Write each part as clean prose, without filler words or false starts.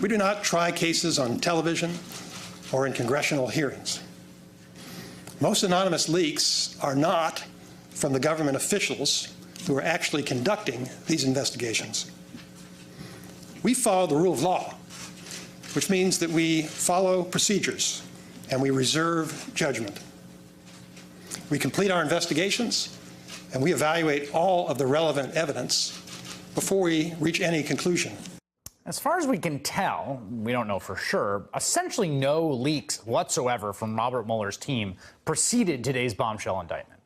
We do not try cases on television or in congressional hearings. Most anonymous leaks are not from the government officials who are actually conducting these investigations. We follow the rule of law, which means that we follow procedures and we reserve judgment. We complete our investigations and we evaluate all of the relevant evidence before we reach any conclusion. As far as we can tell, we don't know for sure, essentially no leaks whatsoever from Robert Mueller's team preceded today's bombshell indictment.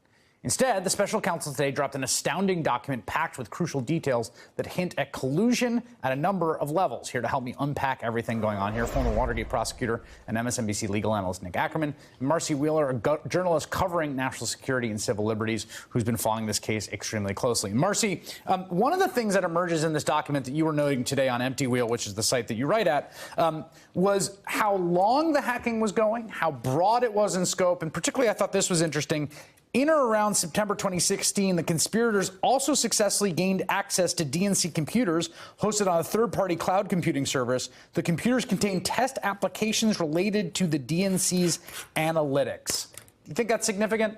Instead, the special counsel today dropped an astounding document packed with crucial details that hint at collusion at a number of levels. Here to help me unpack everything going on here, former Watergate prosecutor and MSNBC legal analyst Nick Ackerman, and Marcy Wheeler, a journalist covering national security and civil liberties, who's been following this case extremely closely. Marcy, one of the things that emerges in this document that you were noting today on Empty Wheel, which is the site that you write at, was how long the hacking was going, how broad it was in scope, and particularly I thought this was interesting. In or around September 2016, the conspirators also successfully gained access to DNC computers hosted on a third-party cloud computing service. The computers contained test applications related to the DNC's analytics. Do you think that's significant?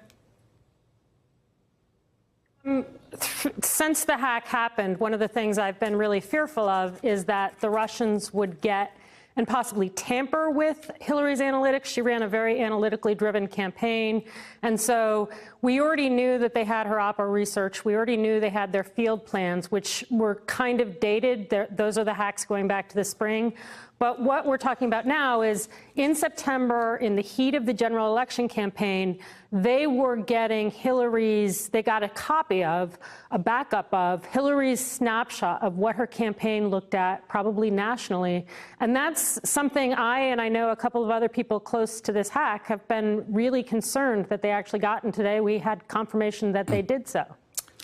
Since the hack happened, one of the things I've been really fearful of is that the Russians would get and possibly tamper with Hillary's analytics. She ran a very analytically driven campaign. And so we already knew that they had her OPPA research. We already knew they had their field plans, which were kind of dated. Those are the hacks going back to the spring. But what we're talking about now is in September, in the heat of the general election campaign, they were getting they got a copy of, a backup of Hillary's snapshot of what her campaign looked at, probably nationally. And that's something and I know a couple of other people close to this hack have been really concerned that they actually got. And today we had confirmation that they did so.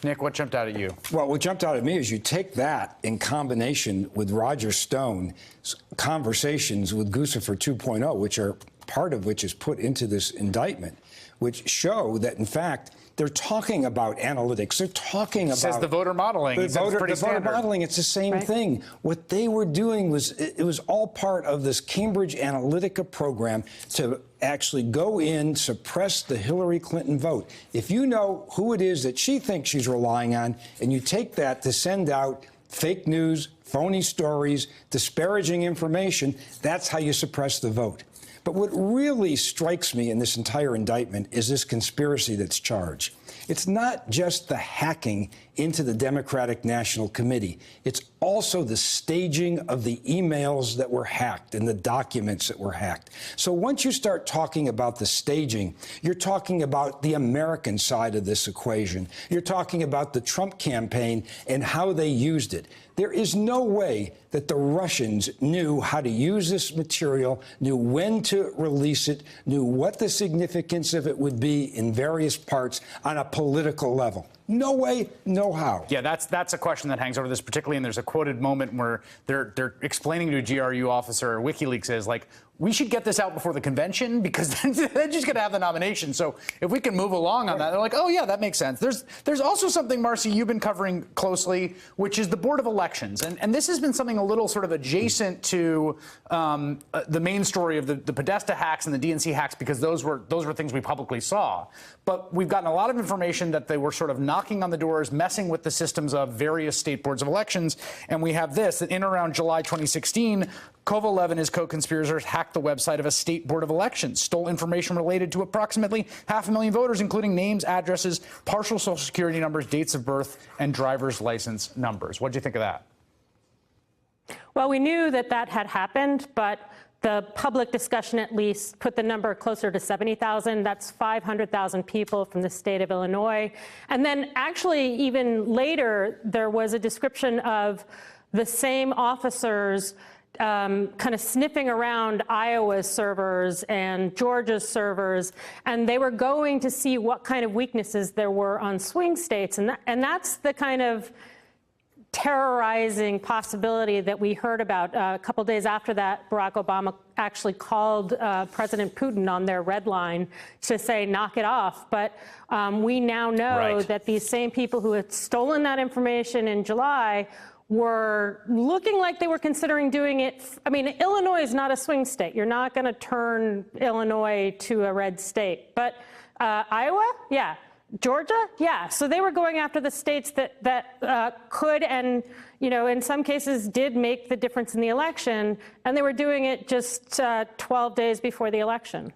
Nick, what jumped out at you? Well, what jumped out at me is you take that in combination with Roger Stone's conversations with Guccifer 2.0, which are part of which is put into this indictment, which show that, in fact, they're talking about analytics. They're talking about... Says the voter modeling. The voter modeling, it's the same thing. What they were doing was, it was all part of this Cambridge Analytica program to actually go in, suppress the Hillary Clinton vote. If you know who it is that she thinks she's relying on, and you take that to send out fake news, phony stories, disparaging information, that's how you suppress the vote. But what really strikes me in this entire indictment is this conspiracy that's charged. It's not just the hacking into the Democratic National Committee. It's also the staging of the emails that were hacked and the documents that were hacked. So once you start talking about the staging, you're talking about the American side of this equation. You're talking about the Trump campaign and how they used it. There is no way that the Russians knew how to use this material, knew when to release it, knew what the significance of it would be in various parts on a political level. No way, no how. Yeah, that's a question that hangs over this particularly, and there's a quoted moment where they're explaining to a GRU officer, WikiLeaks is like, we should get this out before the convention because then they're just going to have the nomination. So if we can move along on that, they're like, oh, yeah, that makes sense. There's also something, Marcy, you've been covering closely, which is the Board of Elections. And this has been something a little sort of adjacent to the main story of the Podesta hacks and the DNC hacks, because those were things we publicly saw. But we've gotten a lot of information that they were sort of knocking on the doors, messing with the systems of various state boards of elections. And we have this, that in around July 2016, Kovalev and his co-conspirators hacked the website of a state board of elections, stole information related to approximately 500,000 voters, including names, addresses, partial social security numbers, dates of birth, and driver's license numbers. What do you think of that? Well, we knew that had happened, but the public discussion at least put the number closer to 70,000. That's 500,000 people from the state of Illinois. And then actually even later, there was a description of the same officers kind of sniffing around Iowa's servers and Georgia's servers, and they were going to see what kind of weaknesses there were on swing states. And that's the kind of terrorizing possibility that we heard about. A couple days after that, Barack Obama actually called President Putin on their red line to say, knock it off. But we now know that these same people who had stolen that information in July were looking like they were considering doing it. I mean, Illinois is not a swing state. You're not going to turn Illinois to a red state. But Iowa, yeah. Georgia, yeah. So they were going after the states that could and, in some cases did make the difference in the election. And they were doing it just 12 days before the election.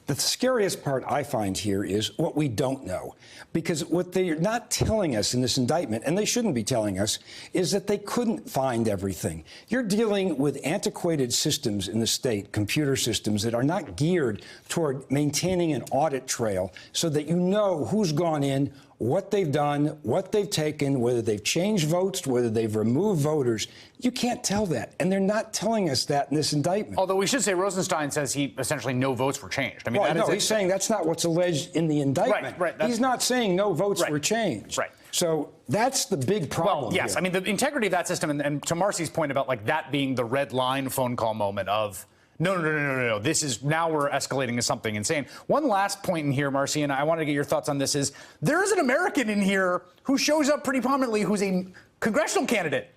The scariest part I find here is what we don't know. Because what they're not telling us in this indictment, and they shouldn't be telling us, is that they couldn't find everything. You're dealing with antiquated systems in the state, computer systems that are not geared toward maintaining an audit trail so that you know who's gone in, what they've done, what they've taken, whether they've changed votes, whether they've removed voters. You can't tell that. And they're not telling us that in this indictment. Although we should say Rosenstein says essentially no votes were changed. I mean, well, no, he's saying that's not what's alleged in the indictment. Right. He's not saying no votes were changed. Right. So that's the big problem. Well, yes. Here. I mean, the integrity of that system, and to Marcy's point about that being the red line phone call moment of, no. This is, now we're escalating to something insane. One last point in here, Marcy, and I want to get your thoughts on this, is there is an American in here who shows up pretty prominently who's a congressional candidate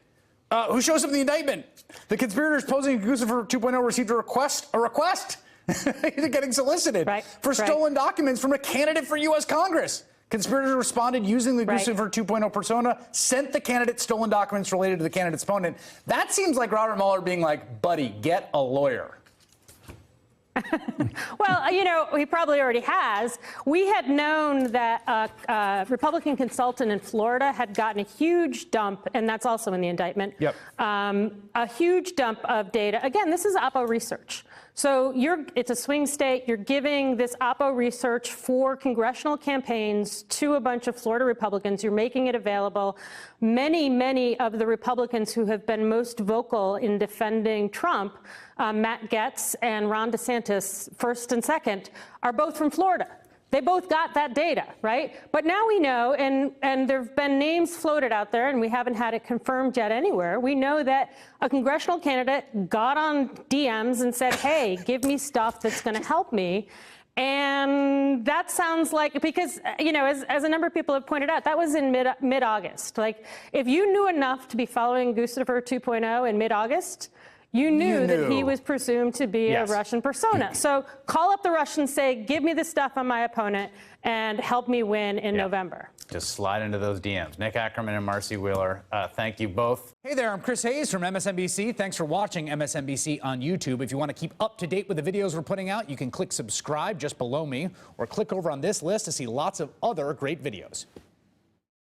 who shows up in the indictment. The conspirators posing Guccifer 2.0 received a request getting solicited for stolen documents from a candidate for U.S. Congress. Conspirators responded using the Guccifer 2.0 persona, sent the candidate stolen documents related to the candidate's opponent. That seems like Robert Mueller being like, buddy, get a lawyer. Well, he probably already has. We had known that a Republican consultant in Florida had gotten a huge dump, and that's also in the indictment, a huge dump of data. Again, this is Oppo research. So it's a swing state. You're giving this Oppo research for congressional campaigns to a bunch of Florida Republicans. You're making it available. Many of the Republicans who have been most vocal in defending Trump, Matt Gaetz and Ron DeSantis, first and second, are both from Florida. They both got that data, right? But now we know, and there have been names floated out there, and we haven't had it confirmed yet anywhere. We know that a congressional candidate got on DMs and said, hey, give me stuff that's going to help me. And that sounds like, because, as a number of people have pointed out, that was in mid-August. Like, if you knew enough to be following Guccifer 2.0 in mid-August, you knew that he was presumed to be a Russian persona. So call up the Russians, say, give me the stuff on my opponent and help me win in November. Just slide into those DMs. Nick Ackerman and Marcy Wheeler, thank you both. Hey there, I'm Chris Hayes from MSNBC. Thanks for watching MSNBC on YouTube. If you want to keep up to date with the videos we're putting out, you can click subscribe just below me or click over on this list to see lots of other great videos.